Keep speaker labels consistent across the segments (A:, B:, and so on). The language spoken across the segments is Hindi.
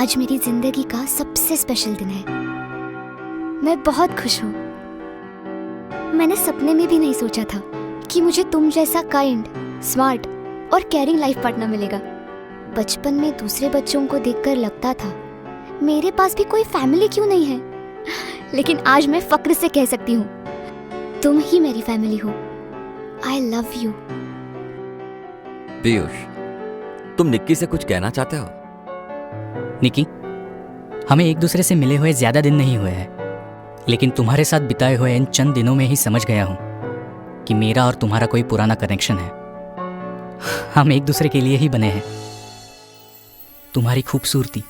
A: आज मेरी जिंदगी का सबसे स्पेशल दिन है। मैं बहुत खुश हूँ। मैंने सपने में भी नहीं सोचा था कि मुझे तुम जैसा काइंड, स्मार्ट और केयरिंग लाइफ पार्टनर मिलेगा। बचपन में दूसरे बच्चों को देखकर लगता था मेरे पास भी कोई फैमिली क्यों नहीं है, लेकिन आज मैं फक्र से कह सकती हूँ तुम ही मेरी फैमिली हो। I love you.
B: पीयूष, तुम निक्की से कुछ कहना चाहते हो?
C: निकी, हमें एक दूसरे से मिले हुए ज्यादा दिन नहीं हुए हैं, लेकिन तुम्हारे साथ बिताए हुए इन चंद दिनों में ही समझ गया हूं कि मेरा और तुम्हारा कोई पुराना कनेक्शन है। हम एक दूसरे के लिए ही बने हैं। तुम्हारी खूबसूरती,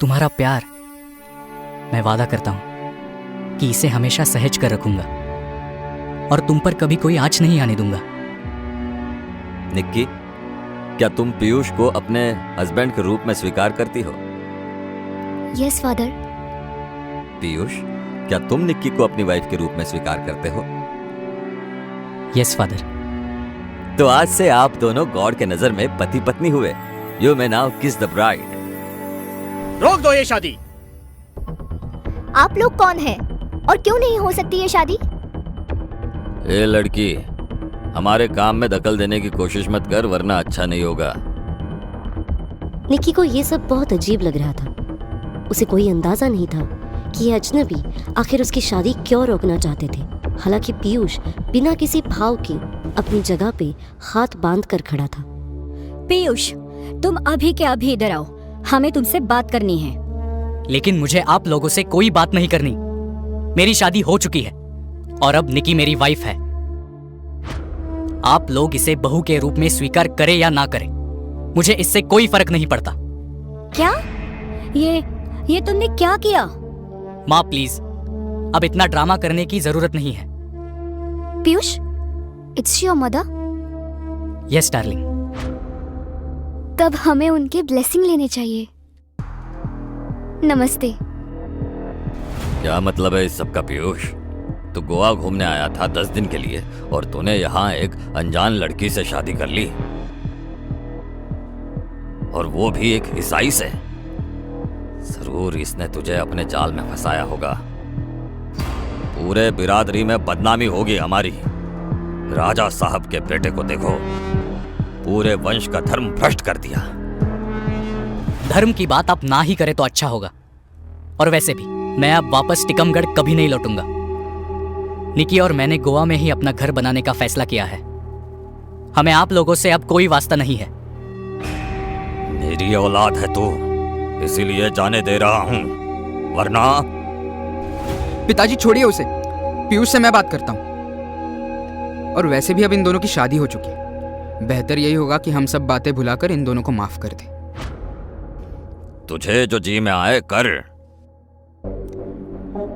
C: तुम्हारा प्यार, मैं वादा करता हूं कि इसे हमेशा सहेज कर रखूंगा और तुम पर कभी कोई आँच नहीं आने दूंगा।
B: निक्की, क्या तुम पीयूष को अपने हस्बैंड के रूप में स्वीकार करती हो?
A: Yes father.
B: पीयूष, क्या तुम निक्की को अपनी वाइफ के रूप में स्वीकार करते हो?
C: Yes father.
B: तो आज से आप दोनों गॉड के नजर में पति पत्नी हुए। यू मे नाउ किस द ब्राइड।
D: रोक दो ये शादी।
A: आप लोग कौन हैं और क्यों नहीं हो सकती ये शादी?
B: ए लड़की, हमारे काम में दखल देने की कोशिश मत कर, वरना अच्छा नहीं होगा।
E: निक्की को ये सब बहुत अजीब लग रहा था। उसे कोई अंदाजा नहीं था कि ये अजनबी आखिर उसकी शादी क्यों रोकना चाहते थे। हालांकि पीयूष बिना किसी भाव के अपनी जगह पे हाथ बांध कर खड़ा था।
F: पीयूष, तुम अभी के अभी इधर आओ, हमें तुमसे बात करनी है।
C: लेकिन मुझे आप लोगों से कोई बात नहीं करनी। मेरी शादी हो चुकी है और अब निकी मेरी वाइफ है। आप लोग इसे बहू के रूप में स्वीकार करें या ना करें, मुझे इससे कोई फर्क नहीं पड़ता।
F: क्या? ये तुमने क्या किया?
C: माँ प्लीज, अब इतना ड्रामा करने की जरूरत नहीं है।
A: Piyush, it's your mother?
C: Yes darling.
A: तब हमें उनके ब्लेसिंग लेने चाहिए। नमस्ते।
B: क्या मतलब है इस सब का पीयूष? तू गोवा घूमने आया था 10 दिन के लिए और तूने यहाँ एक अनजान लड़की से शादी कर ली, और वो भी एक ईसाई से। जरूर इसने तुझे अपने जाल में फंसाया होगा। पूरे बिरादरी में बदनामी होगी हमारी। राजा साहब के बेटे को देखो, पूरे वंश का धर्म भ्रष्ट कर दिया।
C: धर्म की बात आप ना ही करें तो अच्छा होगा। और वैसे भी मैं अब वापस टिकमगढ़ कभी नहीं लौटूंगा। निकी और मैंने गोवा में ही अपना घर बनाने का फैसला किया है। हमें आप लोगों से अब कोई वास्ता नहीं है।
B: मेरी औलाद है तू, इसीलिए जाने दे रहा हूं, वरना।
G: पिताजी छोड़िए उसे, पीयूष से मैं बात करता हूं। और वैसे भी अब इन दोनों की शादी हो चुकी है। बेहतर यही होगा कि हम सब बातें भुलाकर इन दोनों को माफ कर दें।
B: तुझे जो जी में आए कर।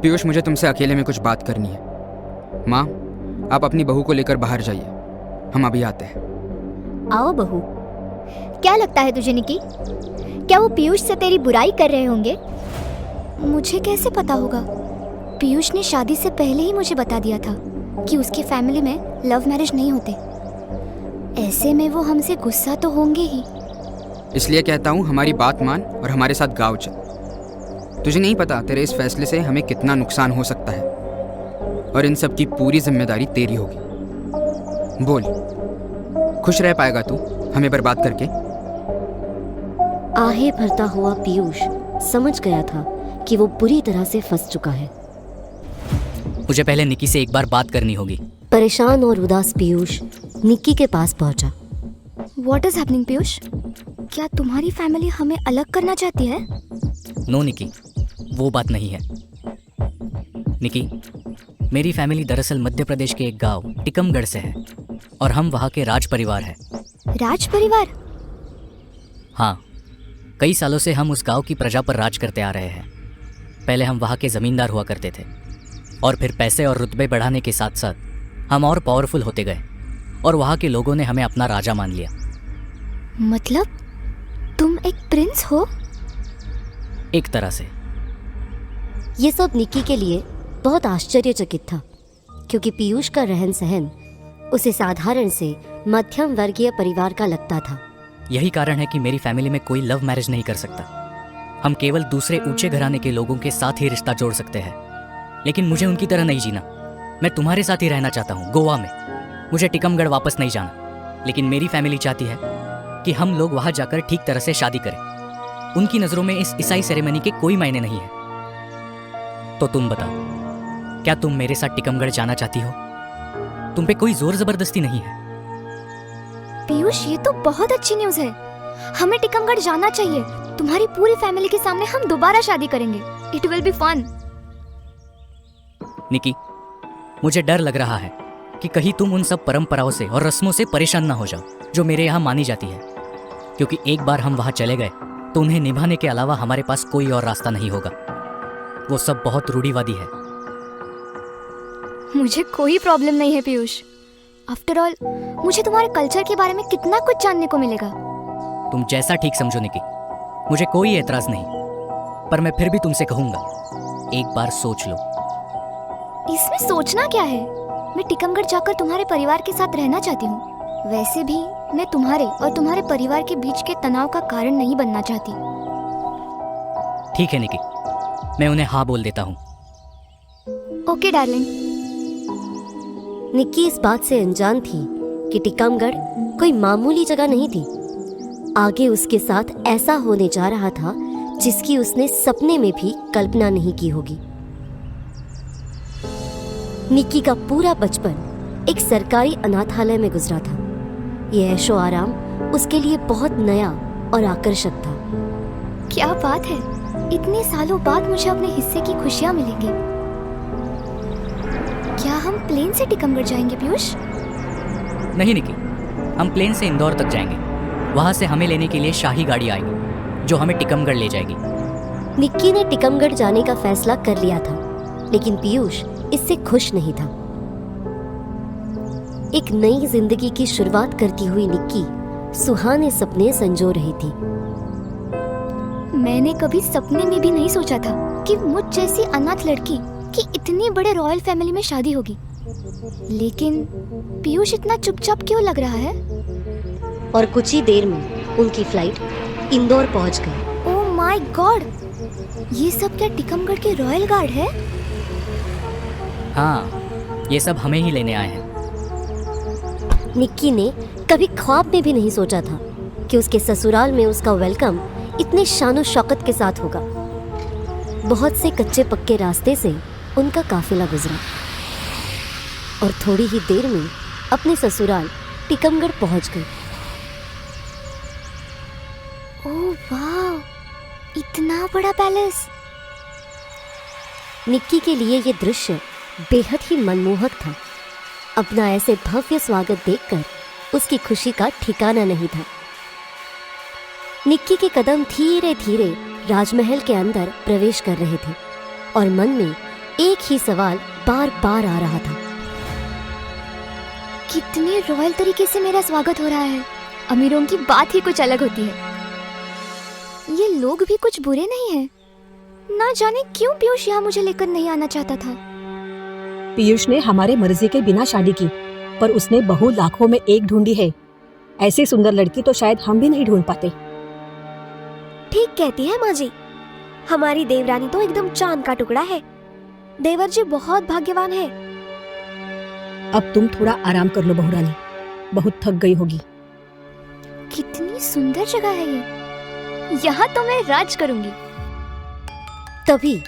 G: पीयूष, मुझे तुमसे अकेले में कुछ बात करनी है। माँ, आप अपनी बहू को लेकर बाहर जाइए, हम अभी आते हैं।
F: आओ बहू।
A: क्या लगता है तुझे निकी? क्या वो पीयूष से तेरी बुराई कर रहे होंगे? मुझे कैसे पता होगा? पीयूष ने शादी से पहले ही मुझे बता दिया था कि उसकी फैमिली में लव मैरिज नहीं होते। ऐसे में वो हमसे गुस्सा तो होंगे ही।
G: इसलिए कहता हूँ, हमारी बात मान और हमारे साथ गाँव चल। तुझे नहीं पता तेरे इस फैसले से हमें कितना नुकसान हो सकता है, और इन सब की पूरी जिम्मेदारी तेरी होगी। बोल, खुश रह पाएगा तू हमें बर्बाद करके?
E: आहें भरता हुआ पीयूष समझ गया था कि वो बुरी तरह से फंस चुका है।
C: मुझे पहले निकी से एक बार बात करनी होगी।
E: परेशान और उदास पीयूष निक्की के पास पहुंचा।
A: What is happening, Piyush? क्या तुम्हारी फैमिली हमें अलग करना चाहती है?
C: नो निकी, वो बात नहीं है। निकी, मेरी फैमिली दरअसल मध्य प्रदेश के एक गांव टिकमगढ़ से है और हम वहाँ के राज परिवार हैं।
A: राज परिवार?
C: हाँ, कई सालों से हम उस गांव की प्रजा पर राज करते आ रहे हैं। पहले हम वहाँ के जमींदार हुआ करते थे और फिर पैसे और रुतबे बढ़ाने के साथ साथ हम और पावरफुल होते गए और वहाँ के लोगों ने हमें अपना राजा मान लिया।
A: मतलब तुम एक प्रिंस हो?
C: एक तरह से।
E: ये सब निक्की के लिए बहुत आश्चर्यचकित था, क्योंकि पीयूष का रहन सहन उसे साधारण से मध्यम वर्गीय परिवार का लगता था।
C: यही कारण है कि मेरी फैमिली में कोई लव मैरिज नहीं कर सकता। हम केवल दूसरे ऊंचे घराने के लोगों के साथ ही रिश्ता जोड़ सकते हैं, लेकिन मुझे उनकी तरह नहीं जीना। मैं तुम्हारे साथ ही रहना चाहता हूँ, गोवा में। मुझे टिकमगढ़ वापस नहीं जाना, लेकिन मेरी फैमिली चाहती है कि हम लोग वहाँ जाकर ठीक तरह से शादी करें। उनकी नज़रों में इस ईसाई सेरेमनी के कोई मायने नहीं है। तो तुम बताओ, क्या तुम मेरे साथ टिकमगढ़ जाना चाहती हो? तुम पे कोई जोर जबरदस्ती नहीं है।
A: पीयूष, ये तो बहुत अच्छी न्यूज़ है। हमें टिकमगढ़ जाना चाहिए। तुम्हारी पूरी फैमिली के सामने हम दोबारा शादी करेंगे। It will be fun.
C: Nikki, मुझे डर लग रहा है कि कहीं तुम उन सब परंपराओं से और रस्मों से परेशान ना हो जाओ जो मेरे यहाँ मानी जाती है, क्योंकि एक बार हम वहाँ चले गए तो उन्हें निभाने के अलावा हमारे पास कोई और रास्ता नहीं होगा। वो सब बहुत रूढ़िवादी है।
A: मुझे कोई प्रॉब्लम नहीं है पीयूष। आफ्टर ऑल, मुझे तुम्हारे कल्चर के बारे में कितना कुछ जानने को मिलेगा।
C: तुम जैसा ठीक समझो निकी, मुझे कोई एतराज नहीं, पर मैं फिर भी तुमसे कहूंगा, एक बार सोच लो।
A: इसमें सोचना क्या है? मैं टिकमगढ़ जाकर तुम्हारे परिवार के साथ रहना चाहती हूँ। वैसे भी मैं तुम्हारे और तुम्हारे परिवार के बीच के तनाव का कारण नहीं बनना चाहती।
C: ठीक है निकी, मैं उन्हें हाँ बोल देता हूँ।
A: Okay darling.
E: निक्की इस बात से अनजान थी कि टिकमगढ़ कोई मामूली जगह नहीं थी। आगे उसके साथ ऐसा होने जा रहा था जिसकी उसने सपने में भी कल्पना नहीं की होगी। निक्की का पूरा बचपन एक सरकारी अनाथालय में गुजरा था। ये ऐशो आराम उसके लिए बहुत नया और आकर्षक था।
A: क्या बात है, इतने सालों बाद मुझे अपने हिस्से की खुशियाँ मिलेंगी। क्या हम प्लेन से टिकमगढ़ जाएंगे पीयूष?
C: नहीं निकी, हम प्लेन से इंदौर तक जाएंगे। वहाँ से हमें लेने के लिए शाही गाड़ी आएगी जो हमें टिकमगढ़ ले जाएगी।
E: निक्की ने टिकमगढ़ जाने का फैसला कर लिया था, लेकिन पीयूष इससे खुश नहीं था। एक नई जिंदगी की शुरुआत करती हुई निक्की सुहाने सपने संजो रही थी।
A: मैंने कभी सपने में भी नहीं सोचा था कि मुझ जैसी अनाथ लड़की की इतनी बड़े रॉयल फैमिली में शादी होगी। लेकिन पीयूष इतना चुपचाप क्यों लग रहा है?
E: और कुछ ही देर में उनकी फ्लाइट इंदौर पहुंच गई।
A: ओह माय गॉड, ये सब क्या टिकमगढ़ के रॉयल गार्ड है?
C: हाँ, ये सब हमें ही लेने आए हैं।
E: निक्की ने कभी ख्वाब में भी नहीं सोचा था कि उसके ससुराल में उसका वेलकम इतने शानो शौकत के साथ होगा। बहुत से कच्चे पक्के रास्ते से उनका काफिला गुजरा और थोड़ी ही देर में अपने ससुराल टिकमगढ़ पहुंच गई।
A: ओह वाह, इतना बड़ा पैलेस!
E: निक्की के लिए ये दृश्य बेहद ही मनमोहक था। अपना ऐसे भव्य स्वागत देखकर उसकी खुशी का ठिकाना नहीं था। निक्की के कदम धीरे धीरे राजमहल के अंदर प्रवेश कर रहे थे और मन में एक ही सवाल बार बार आ रहा था।
A: कितने रॉयल तरीके से मेरा स्वागत हो रहा है। अमीरों की बात ही कुछ अलग होती है। ये लोग भी कुछ बुरे नहीं हैं। ना जाने क्यों पीयूष यहाँ मुझे लेकर नहीं आना चाहता था।
H: पीयूष ने हमारे मर्जी के बिना शादी की, पर उसने बहू लाखों में एक ढूंढी है। ऐसी सुंदर लड़की तो शायद हम भी नहीं ढूंढ पाते।
I: ठीक कहती है माँ जी। हमारी देवरानी तो एकदम चांद का टुकड़ा है। देवर जी बहुत भाग्यवान है।
H: अब तुम थोड़ा आराम कर लो बहुरानी, बहुत थक गई होगी।
A: कितनी सुंदर जगह है ये। यहाँ तो मैं राज करूंगी।
E: तभी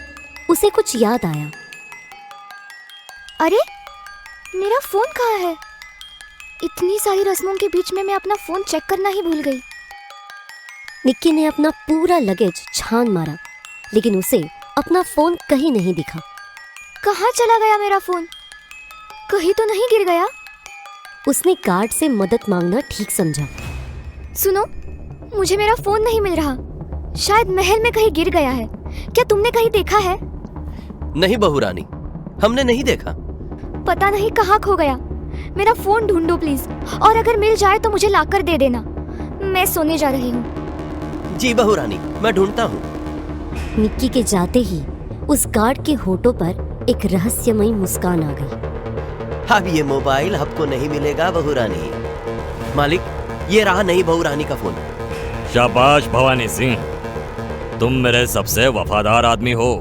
E: उसे कुछ याद आया।
A: अरे, मेरा फोन कहाँ है? इतनी सारी रस्मों के बीच में मैं अपना फोन चेक करना ही भूल गई।
E: निक्की ने अपना पूरा लगेज छान मारा, लेकिन उसे अपना फोन कहीं नहीं दिखा।
A: कहाँ चला गया मेरा फोन? कहीं तो नहीं गिर गया?
E: उसने गार्ड से मदद मांगना ठीक समझा।
A: सुनो, मुझे मेरा फोन नहीं मिल रहा। शायद महल में कहीं गिर गया है। क्या तुमने कहीं देखा है?
J: नहीं बहू रानी, हमने नहीं देखा।
A: पता नहीं कहाँ खो गया। मेरा फोन ढूंढो प्लीज, और अगर मिल जाए तो मुझे लाकर दे देना। मैं सोने जा रही हूँ।
J: जी बहू रानी, मैं ढूंढता हूँ।
E: निक्की के जाते ही उस गार्ड के होठों पर एक रहस्यमयी मुस्कान आ गई।
J: अब ये मोबाइल आपको नहीं मिलेगा बहू रानी। मालिक, ये रहा नहीं बहू रानी का फोन।
B: शाबाश भवानी सिंह, तुम मेरे सबसे वफादार आदमी हो।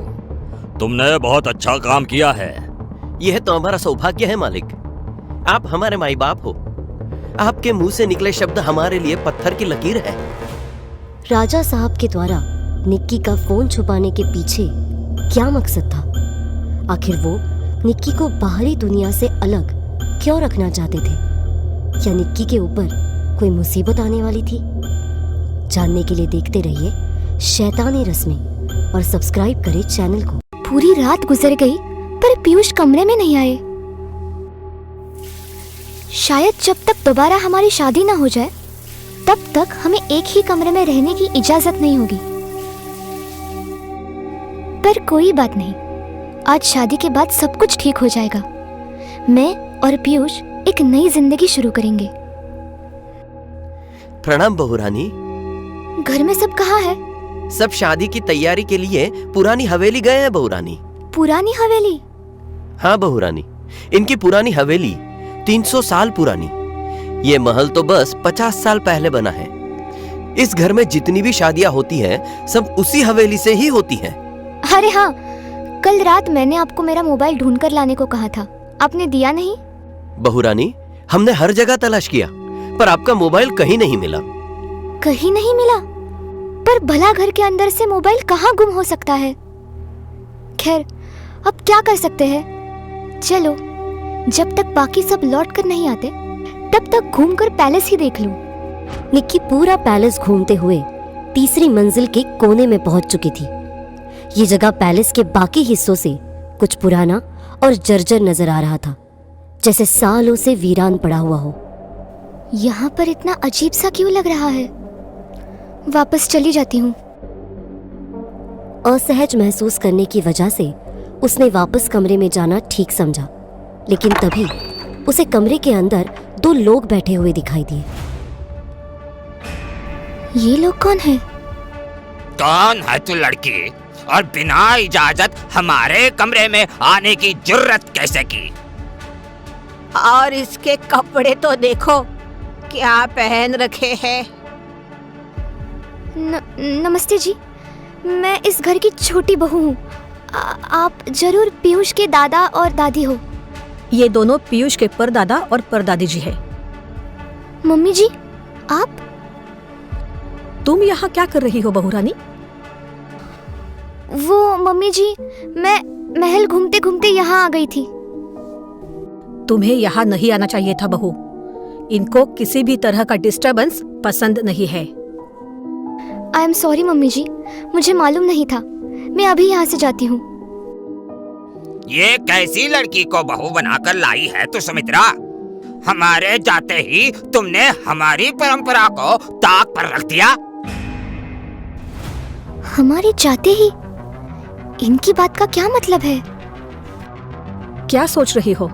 B: तुमने बहुत अच्छा काम किया है।
J: यह तो हमारा सौभाग्य है मालिक। आप हमारे माई बाप हो। आपके मुंह से निकले शब्द हमारे लिए पत्थर की लकीर है।
E: राजा साहब के द्वारा निक्की का फोन छुपाने के पीछे क्या मकसद था? आखिर वो निक्की को बाहरी दुनिया से अलग क्यों रखना चाहते थे? या निक्की के ऊपर कोई मुसीबत आने वाली थी? जानने के लिए देखते रहिए शैतानी रस्में और सब्सक्राइब करें चैनल को।
A: पूरी रात गुजर गई पर पीयूष कमरे में नहीं आए। शायद जब तक दोबारा हमारी शादी ना हो जाए तब तक हमें एक ही कमरे में रहने की इजाजत नहीं होगी। पर कोई बात नहीं, आज शादी के बाद सब कुछ ठीक हो जाएगा। मैं और पीयूष एक नई जिंदगी शुरू करेंगे।
J: प्रणाम बहू रानी।
A: घर में सब कहाँ है?
J: सब शादी की तैयारी के लिए पुरानी हवेली गए हैं बहू रानी।
A: पुरानी हवेली?
J: हाँ बहू रानी, इनकी पुरानी हवेली 300 साल पुरानी। ये महल तो बस 50 साल पहले बना है। इस घर में जितनी भी शादियां होती हैं, सब उसी हवेली से ही होती हैं।
A: अरे हाँ, कल रात मैंने आपको मेरा मोबाइल ढूंढ कर लाने को कहा था, आपने दिया नहीं।
J: बहू रानी, हमने हर जगह तलाश किया पर आपका मोबाइल कहीं नहीं मिला।
A: कहीं नहीं मिला? पर भला घर के अंदर से मोबाइल कहाँ गुम हो सकता है? खैर, अब क्या कर सकते हैं। चलो, जब तक बाकी सब लौट कर नहीं आते तब तक घूमकर पैलेस ही देख लूं।
E: निक्की पूरा पैलेस घूमते हुए तीसरी मंजिल के कोने में पहुंच चुकी थी। ये जगह पैलेस के बाकी हिस्सों से कुछ पुराना और जर्जर नजर आ रहा था, जैसे सालों से वीरान पड़ा हुआ हो।
A: यहाँ पर इतना अजीब सा क्यों लग रहा है? वापस चली जाती हूँ।
E: असहज महसूस करने की वजह से उसने वापस कमरे में जाना ठीक समझा, लेकिन तभी उसे कमरे के अंदर 2 लोग बैठे हुए दिखाई दिए।
A: ये लोग कौन हैं?
K: कौन है तू लड़की, और बिना इजाजत हमारे कमरे में आने की जुर्रत कैसे की?
H: और इसके कपड़े तो देखो क्या पहन रखे हैं।
A: नमस्ते जी, मैं इस घर की छोटी बहू हूँ। आप जरूर पीयूष के दादा और दादी हो।
H: ये दोनों पीयूष के परदादा और परदादी जी हैं।
A: मम्मी जी, आप?
H: तुम यहाँ क्या कर रही हो बहू रानी?
A: वो मम्मी जी, मैं महल घूमते घूमते यहाँ आ गई थी।
H: तुम्हें यहाँ नहीं आना चाहिए था बहू। इनको किसी भी तरह का डिस्टरबेंस पसंद नहीं है।
A: आई एम सॉरी मम्मी जी, मुझे मालूम नहीं था। मैं अभी यहाँ से जाती हूँ।
K: ये कैसी लड़की को बहू बनाकर लाई है तू सुमित्रा? हमारे जाते ही तुमने हमारी परंपरा को ताक पर रख दिया।
A: हमारे जाते ही? इनकी बात का क्या मतलब है?
H: क्या सोच रही हो?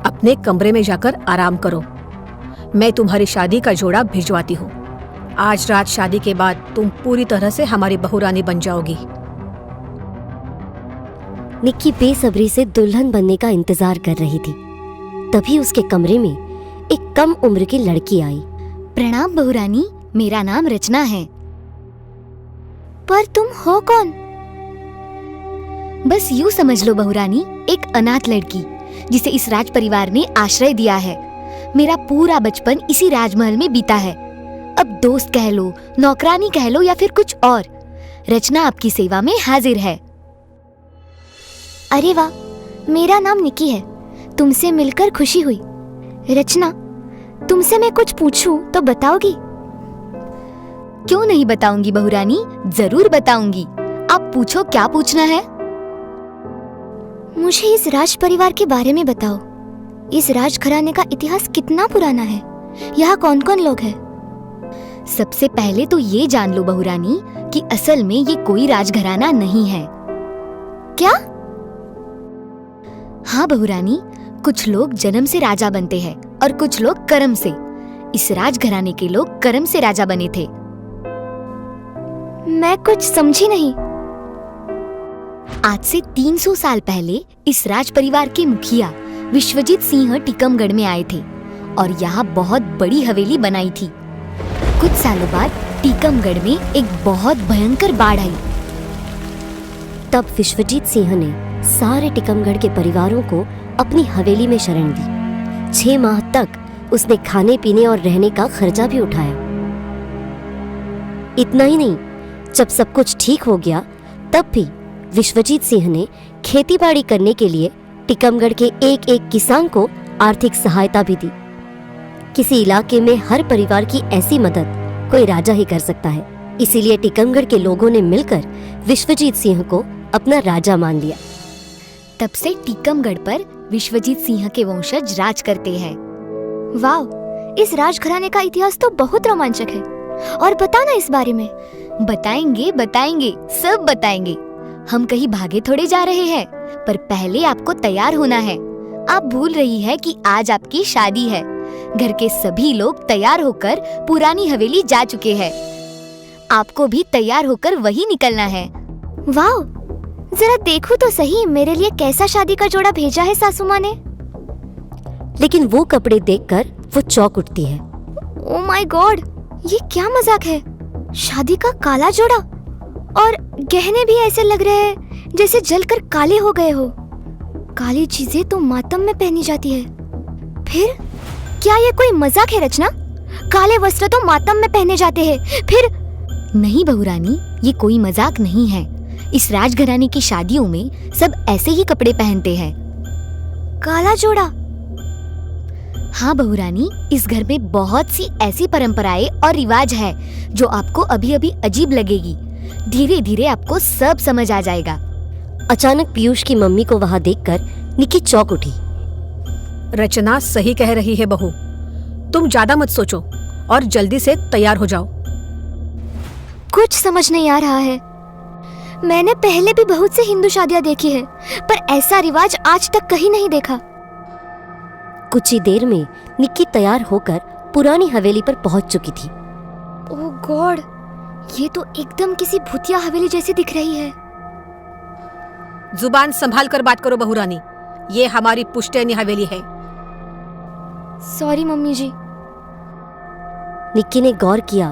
H: अपने कमरे में जाकर आराम करो। मैं तुम्हारी शादी का जोड़ा भिजवाती हूँ। आज रात शादी के बाद तुम पूरी तरह से हमारी बहू रानी बन जाओगी।
E: निक्की बेसब्री से दुल्हन बनने का इंतजार कर रही थी। तभी उसके कमरे में एक कम उम्र की लड़की आई।
A: प्रणाम बहू रानी, मेरा नाम रचना है। पर तुम हो कौन? बस यूं समझ लो बहू रानी, एक अनाथ लड़की जिसे इस राज परिवार ने आश्रय दिया है। मेरा पूरा बचपन इसी राजमहल में बीता है। अब दोस्त कह लो, नौकरानी कह लो या फिर कुछ और, रचना आपकी सेवा में हाजिर है। अरे वाह, मेरा नाम निक्की है। तुमसे मिलकर खुशी हुई। रचना, तुमसे मैं कुछ पूछूं तो बताओगी? क्यों नहीं बताऊंगी बहू रानी, जरूर बताऊंगी। आप पूछो, क्या पूछना है? मुझे इस राज परिवार के बारे में बताओ। इस राज घराने का इतिहास कितना पुराना है? यहाँ कौन कौन लोग हैं? सबसे पहले तो ये जान लो बहू रानी कि असल में ये कोई राजघराना नहीं है। क्या? हाँ बहू रानी, कुछ लोग जन्म से राजा बनते हैं और कुछ लोग कर्म से। इस राजघराने के लोग कर्म से राजा बने थे। मैं कुछ समझी नहीं। आज से 300 साल पहले इस राज परिवार के मुखिया विश्वजीत सिंह टीकमगढ़ में आए थे और यहाँ बहुत बड़ी हवेली बनाई थी। कुछ सालों बाद टीकमगढ़ में एक बहुत भयंकर बाढ़ आई।
E: तब विश्वजीत सिंह ने सारे टीकमगढ़ के परिवारों को अपनी हवेली में शरण दी। 6 माह तक उसने खाने पीने और रहने का खर्चा भी उठाया। इतना ही नहीं, जब सब कुछ ठीक हो गया तब भी विश्वजीत सिंह ने खेतीबाड़ी करने के लिए टीकमगढ़ के एक एक किसान को आर्थिक सहायता भी दी। किसी इलाके में हर परिवार की ऐसी मदद कोई राजा ही कर सकता है, इसीलिए टीकमगढ़ के लोगों ने मिलकर विश्वजीत सिंह को अपना राजा मान लिया।
A: तब से टीकमगढ़ पर विश्वजीत सिंह के वंशज राज करते हैं। वाह, इस राजघराने का इतिहास तो बहुत रोमांचक है। और बताना इस बारे में। बताएंगे बताएंगे, सब बताएंगे। हम कहीं भागे थोड़े जा रहे हैं, पर पहले आपको तैयार होना है। आप भूल रही है कि आज आपकी शादी है। घर के सभी लोग तैयार होकर पुरानी हवेली जा चुके हैं। आपको भी तैयार होकर वही निकलना है।
I: वाह, जरा देखो तो सही मेरे लिए कैसा शादी का जोड़ा भेजा है सासू माँ ने।
E: लेकिन वो कपड़े देखकर वो चौंक उठती है।
I: ओ माय गॉड, ये क्या मजाक है? शादी का काला जोड़ा, और गहने भी ऐसे लग रहे हैं जैसे जलकर काले हो गए हो। काली चीजें तो मातम में पहनी जाती है। फिर क्या ये कोई मजाक है रचना? काले वस्त्र तो मातम में पहने जाते हैं। फिर
A: नहीं बहुरानी, ये कोई मजाक नहीं है। इस राजघराने की शादियों में सब ऐसे ही कपड़े पहनते हैं।
I: काला जोड़ा?
A: हाँ बहुरानी, इस घर में बहुत सी ऐसी परंपराएं और रिवाज है जो आपको अभी अभी अजीब लगेगी। धीरे धीरे आपको सब समझ आ जाएगा।
E: अचानक पीयूष की मम्मी को वहां देखकर निक्की चौंक उठी।
H: रचना सही कह रही है बहू, तुम ज्यादा मत सोचो और जल्दी से तैयार हो जाओ।
I: कुछ समझ नहीं आ रहा है। मैंने पहले भी बहुत से हिंदू शादियां देखी है, पर ऐसा रिवाज आज तक कहीं नहीं देखा।
E: कुछ ही देर में निक्की तैयार होकर पुरानी हवेली पर पहुंच चुकी थी।
I: ओह गॉड, ये तो एकदम किसी भूतिया हवेली जैसी दिख रही है।
H: जुबान संभाल कर बात करो बहुरानी, ये हमारी पुश्तैनी हवेली है।
I: सॉरी मम्मी जी।
E: निक्की ने गौर किया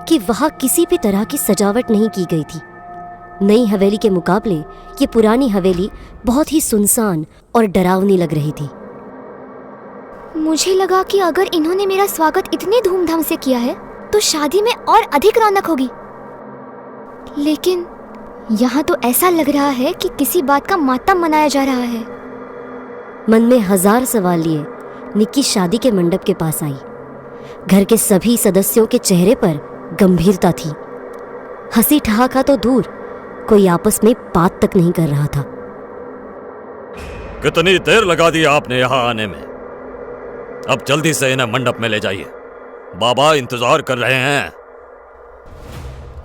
E: कि वहां किसी भी तरह की सजावट नहीं की गई थी। नई हवेली के मुकाबले ये पुरानी हवेली बहुत ही सुनसान और डरावनी लग रही थी।
I: मुझे लगा कि अगर इन्होंने मेरा स्वागत इतनी धूमधाम से किया है तो शादी में और अधिक रौनक होगी, लेकिन यहाँ तो ऐसा लग रहा है कि किसी बात का मातम मनाया जा रहा है।
E: मन में हजार सवाल लिए निक्की शादी के मंडप के पास आई। घर के सभी सदस्यों के चेहरे पर गंभीरता थी। हंसी ठहाका तो दूर, कोई आपस में बात तक नहीं कर रहा था।
B: कितनी देर लगा दी आपने यहाँ आने में? अब जल्दी से इन्हें मंडप में ले जाइए, बाबा इंतजार कर रहे हैं।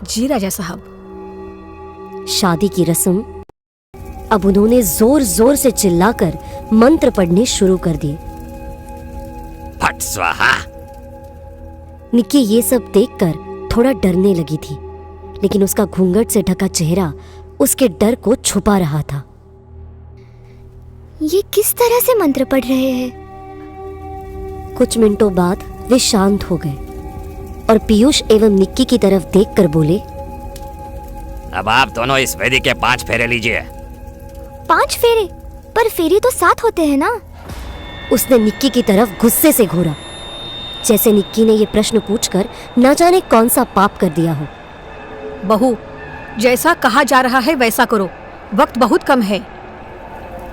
H: जी राजा साहब।
E: शादी की रस्म अब उन्होंने जोर जोर से चिल्लाकर मंत्र पढ़ने शुरू कर दिए।
K: फट स्वाहा।
E: निक्की ये सब देखकर थोड़ा डरने लगी थी, लेकिन उसका घूंघट से ढका चेहरा उसके डर को छुपा रहा था।
I: ये किस तरह से मंत्र पढ़ रहे हैं?
E: कुछ मिनटों बाद वे शांत हो गए और पीयूष एवं निक्की की तरफ देखकर बोले,
K: अब आप दोनों इस वेदी के 5 फेरे लीजिए।
I: 5 फेरे? पर फेरे तो 7 होते हैं ना?
E: उसने निक्की की तरफ गुस्से से घूरा, जैसे निक्की ने ये प्रश्न पूछकर न जाने कौन सा पाप कर दिया हो।
H: बहू, जैसा कहा जा रहा है वैसा करो, वक्त बहुत कम है।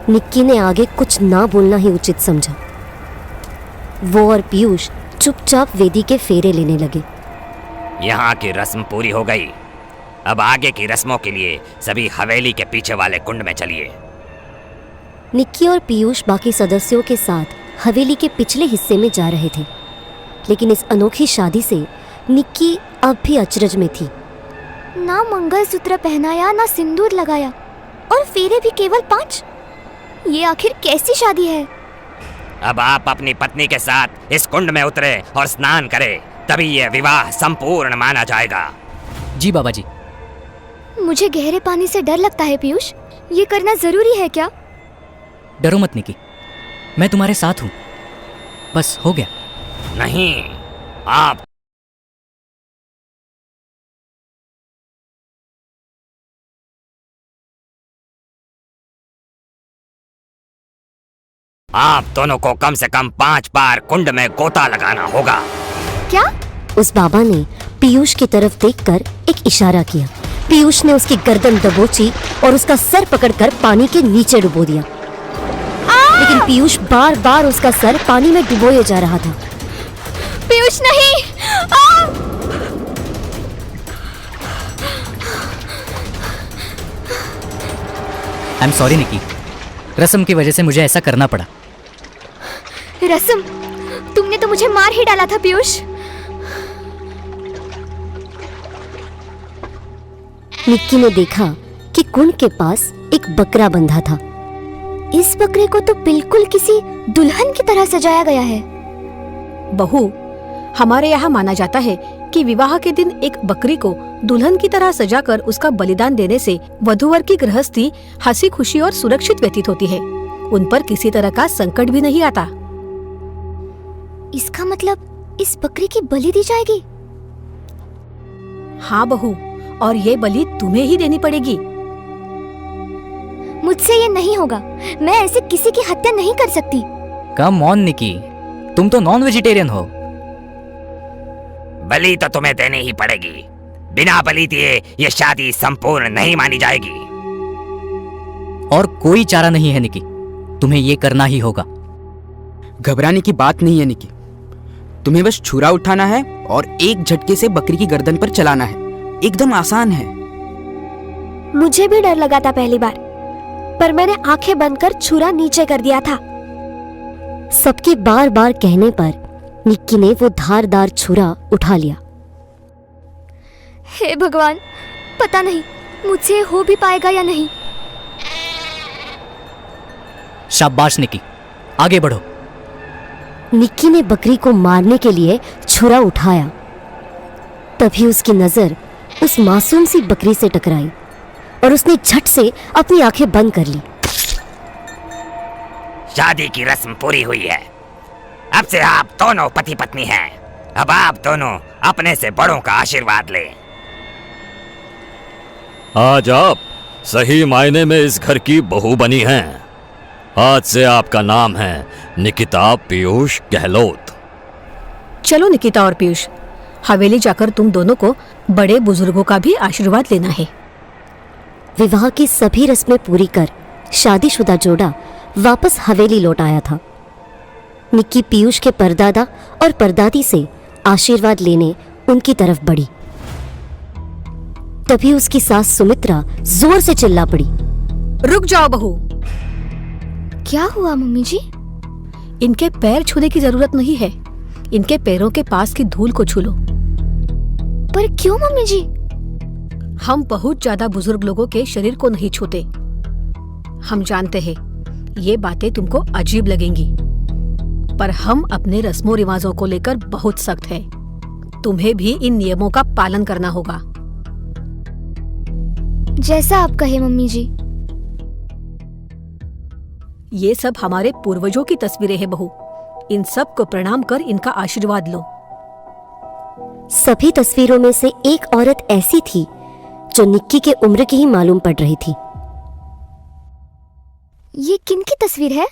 E: निक्की ने आगे कुछ ना बोलना ही उचित समझा। वो और पीयूष चुपचाप वेदी के फेरे लेने लगे।
K: यहाँ की रस्म पूरी हो गई। अब आगे की रस्मों के लिए सभी हवेली के पीछे वाले कुंड में चलिए।
E: निक्की और पीयूष बाकी सदस्यों के साथ हवेली के पिछले हिस्से में जा रहे थे, लेकिन इस अनोखी शादी से निक्की अब भी अचरज में थी।
I: ना मंगलसूत्र पहनाया, ना सिंदूर लगाया, और फेरे भी केवल 5। ये आखिर कैसी शादी है?
K: अब आप अपनी पत्नी के साथ इस कुंड में उतरे और स्नान करें, तभी यह विवाह संपूर्ण माना जाएगा।
C: जी बाबा जी।
I: मुझे गहरे पानी से डर लगता है पीयूष, ये करना जरूरी है क्या?
C: डरो मत निकी, मैं तुम्हारे साथ हूँ। बस हो गया।
K: नहीं, आप आप दोनों को कम से कम 5 बार कुंड में गोता लगाना होगा।
I: क्या?
E: उस बाबा ने पीयूष की तरफ देखकर एक इशारा किया। पीयूष ने उसकी गर्दन दबोची और उसका सर पकड़कर पानी के नीचे डुबो दिया। लेकिन पीयूष बार बार उसका सर पानी में डुबोए जा रहा था।
I: पीयूष नहीं!
C: आई एम सॉरी निकी, रस्म की वजह से मुझे ऐसा करना पड़ा।
I: रस्म? तुमने तो मुझे मार ही डाला था पीयूष।
E: निक्की ने देखा कि कुंड के पास एक बकरा बंधा था।
I: इस बकरे को तो बिल्कुल किसी दुल्हन की तरह सजाया गया है।
H: बहू, हमारे यहाँ माना जाता है कि विवाह के दिन एक बकरी को दुल्हन की तरह सजाकर उसका बलिदान देने से वधूवर की गृहस्थी हंसी खुशी और सुरक्षित व्यतीत होती है। उन पर किसी तरह का संकट भी नहीं आता।
I: इसका मतलब इस बकरी की बलि दी जाएगी?
H: हाँ बहू, और ये बलि तुम्हें ही देनी पड़ेगी।
I: मुझसे ये नहीं होगा। मैं ऐसे किसी की हत्या नहीं कर सकती।
C: कम ऑन निकी, तुम तो नॉन वेजिटेरियन हो।
K: बलि तो तुम्हें देनी ही पड़ेगी। बिना बलि दिए ये शादी संपूर्ण नहीं मानी जाएगी।
C: और कोई चारा नहीं है निकी, तुम्हें ये करना ही होगा।
G: घबराने की बात नहीं है निकी, तुम्हें बस छुरा उठाना है और एक झटके से बकरी की गर्दन पर चलाना है। एकदम आसान है।
I: मुझे भी डर लगा था पहली बार, पर मैंने आंखें बंद कर छुरा नीचे कर दिया था।
E: सबके बार बार कहने पर निक्की ने वो धारदार छुरा उठा लिया।
I: हे भगवान, पता नहीं मुझसे हो भी पाएगा या नहीं।
C: शाबाश निकी, आगे बढ़ो।
E: निक्की ने बकरी को मारने के लिए छुरा उठाया। तभी उसकी नजर उस मासूम सी बकरी से टकराई और उसने झट से अपनी आंखें बंद कर ली।
K: शादी की रस्म पूरी हुई है। अब से आप दोनों पति पत्नी हैं। अब आप दोनों अपने से बड़ों का आशीर्वाद लें।
B: आज आप सही मायने में इस घर की बहू बनी हैं। आज से आपका नाम है निकिता पीयूष गहलोत।
H: चलो निकिता और पीयूष, हवेली जाकर तुम दोनों को बड़े बुजुर्गों का भी आशीर्वाद लेना है।
E: विवाह की सभी रस्में पूरी कर शादीशुदा जोड़ा वापस हवेली लौट आया था। निक्की पीयूष के परदादा और परदादी से आशीर्वाद लेने उनकी तरफ बढ़ी। तभी उसकी सास सुमित्रा जोर से चिल्ला पड़ी।
H: रुक जाओ बहू,
I: क्या हुआ मम्मी जी?
H: इनके पैर छूने की जरूरत नहीं है। इनके पैरों के पास की धूल को छू लो।
I: पर क्यों मम्मी जी?
H: हम बहुत ज्यादा बुजुर्ग लोगों के शरीर को नहीं छूते। हम जानते हैं ये बातें तुमको अजीब लगेंगी, पर हम अपने रस्मों रिवाजों को लेकर बहुत सख्त हैं। तुम्हें भी इन नियमों का पालन करना होगा।
I: जैसा आप कहे मम्मी जी।
H: ये सब हमारे पूर्वजों की तस्वीरें हैं बहू। इन सब को प्रणाम कर इनका आशीर्वाद लो।
E: सभी तस्वीरों में से एक औरत ऐसी थी जो निक्की के उम्र की ही मालूम पड़ रही थी।
I: ये किनकी तस्वीर है?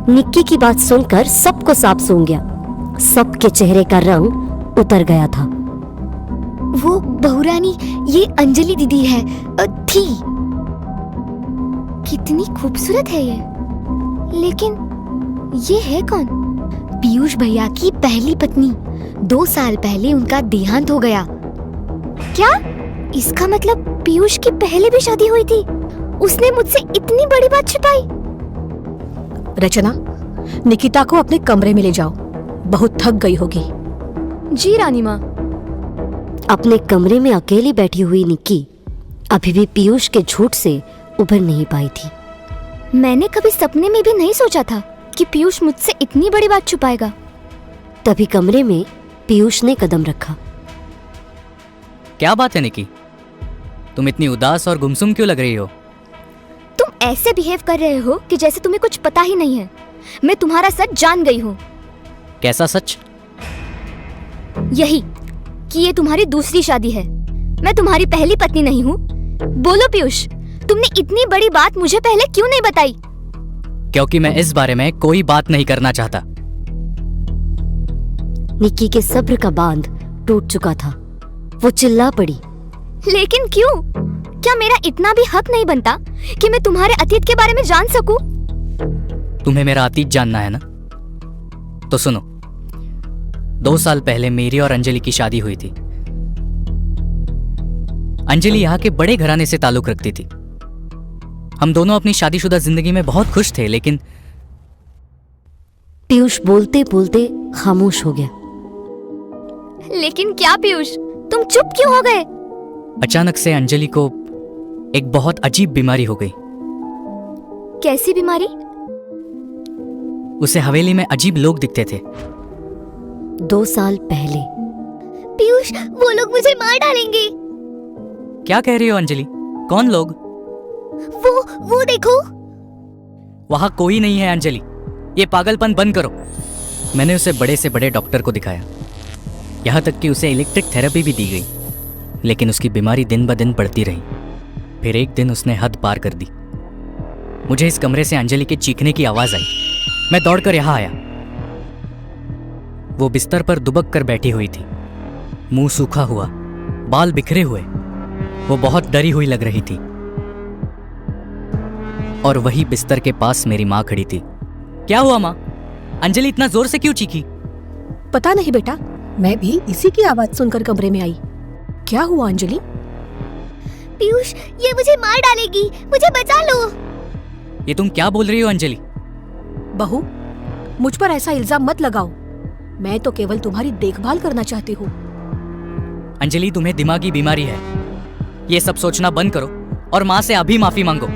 E: निक्की की बात सुनकर सबको सांप सूंघ गया। सबके चेहरे का रंग उतर गया था।
I: वो बहुरानी, ये अंजलि दीदी है थी। कितनी खूबसूरत है ये। लेकिन ये है कौन? पीयूष भैया की पहली पत्नी। 2 साल पहले उनका देहांत हो गया। क्या? इसका मतलब पीयूष की पहले भी शादी हुई थी। उसने मुझसे इतनी बड़ी बात छिपाई।
H: रचना, निकिता को अपने कमरे में ले जाओ। बहुत थक गई होगी।
I: जी रानी माँ।
E: अपने कमरे में अकेली बैठी हुई निक्की अभी भी पीयूष के झूठ से उभर नहीं पाई थी।
I: मैंने कभी सपने में भी नहीं सोचा था कि पीयूष मुझसे इतनी बड़ी बात छुपाएगा।
E: तभी कमरे में पीयूष ने कदम रखा।
C: क्या बात है निकी, तुम इतनी उदास और गुमसुम क्यों लग रही हो?
I: तुम ऐसे बिहेव कर रहे हो कि जैसे तुम्हें कुछ पता ही नहीं है। मैं तुम्हारा सच जान गई हूँ।
C: कैसा सच?
I: यही कि ये तुम्हारी दूसरी शादी है। मैं तुम्हारी पहली पत्नी नहीं हूँ। बोलो पीयूष, तुमने इतनी बड़ी बात मुझे पहले क्यों नहीं बताई?
C: क्योंकि मैं इस बारे में कोई बात नहीं करना चाहता।
E: निक्की के सब्र का बांध टूट चुका था। वो चिल्ला पड़ी।
I: लेकिन क्यों? क्या मेरा इतना भी हक नहीं बनता कि मैं तुम्हारे अतीत के बारे में जान सकूं?
C: तुम्हें मेरा अतीत जानना है ना? तो सुनो, 2 साल पहले मेरी और अंजलि की शादी हुई थी। अंजलि यहाँ के बड़े घराने से ताल्लुक रखती थी। हम दोनों अपनी शादीशुदा जिंदगी में बहुत खुश थे, लेकिन
E: पीयूष बोलते बोलते खामोश हो गया।
I: लेकिन क्या पीयूष, तुम चुप क्यों हो गए?
C: अचानक से अंजलि को एक बहुत अजीब बीमारी हो गई।
I: कैसी बीमारी?
C: उसे हवेली में अजीब लोग दिखते थे।
E: 2 साल पहले।
I: पीयूष, वो लोग मुझे मार डालेंगे।
C: क्या कह रही हो अंजलि? कौन लोग?
I: वो देखो।
C: वहां कोई नहीं है अंजलि, ये पागलपन बंद करो। मैंने उसे बड़े से बड़े डॉक्टर को दिखाया, यहाँ तक कि उसे इलेक्ट्रिक थेरेपी भी दी गई, लेकिन उसकी बीमारी दिन ब दिन बढ़ती रही। फिर एक दिन उसने हद पार कर दी। मुझे इस कमरे से अंजलि के चीखने की आवाज आई। मैं दौड़कर यहाँ आया। वो बिस्तर पर दुबक कर बैठी हुई थी, मुंह सूखा हुआ, बाल बिखरे हुए। वो बहुत डरी हुई लग रही थी। और वही बिस्तर के पास मेरी माँ खड़ी थी। क्या हुआ माँ? अंजलि इतना जोर से क्यों चीखी?
H: पता नहीं बेटा, मैं भी इसी की आवाज सुनकर कमरे में आई। क्या हुआ अंजलि?
I: पीयूष, ये मुझे मार डालेगी, मुझे बचा लो।
C: ये तुम क्या बोल रही हो अंजलि?
H: बहू, मुझ पर ऐसा इल्जाम मत लगाओ। मैं तो केवल तुम्हारी देखभाल करना चाहती हूँ।
C: अंजलि, तुम्हें दिमागी बीमारी है। ये सब सोचना बंद करो और माँ से अभी माफी मांगो।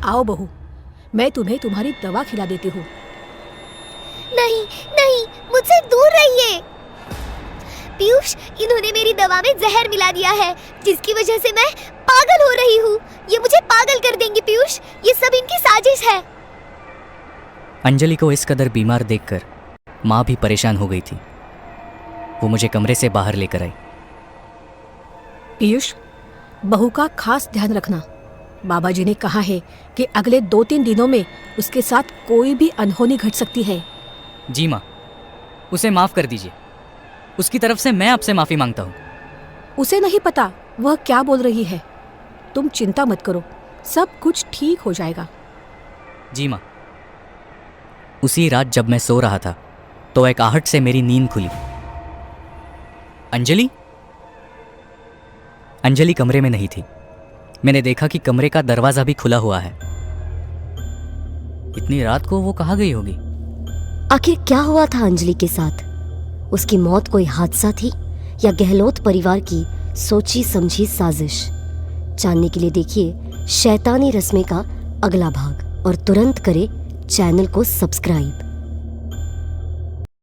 H: आओ बहू, मैं तुम्हें तुम्हारी दवा खिला देती हूँ।
I: नहीं नहीं, मुझसे दूर रहिए। पीयूष, इन्होंने मेरी दवा में जहर मिला दिया है, जिसकी वजह से मैं पागल हो रही हूँ। ये मुझे पागल कर देंगे पीयूष, ये सब इनकी साजिश है।
C: अंजलि को इस कदर बीमार देखकर माँ भी परेशान हो गई थी। वो मुझे कमरे से बाहर लेकर आई।
H: पीयूष, बहू का खास ध्यान रखना। बाबा जी ने कहा है कि अगले 2-3 दिनों में उसके साथ कोई भी अनहोनी घट सकती है।
C: जी माँ, उसे माफ कर दीजिए। उसकी तरफ से मैं आपसे माफी मांगता हूँ।
H: उसे नहीं पता वह क्या बोल रही है। तुम चिंता मत करो, सब कुछ ठीक हो जाएगा।
C: जी माँ। उसी रात जब मैं सो रहा था तो एक आहट से मेरी नींद खुली। अंजलि? अंजलि कमरे में नहीं थी। मैंने देखा कि कमरे का दरवाजा भी खुला हुआ है। इतनी रात को वो कहाँ गई होगी?
E: आखिर क्या हुआ था अंजलि के साथ? उसकी मौत कोई हादसा थी या गहलोत परिवार की सोची समझी साजिश? जानने के लिए देखिए शैतानी रस्में का अगला भाग और तुरंत करें चैनल को सब्सक्राइब।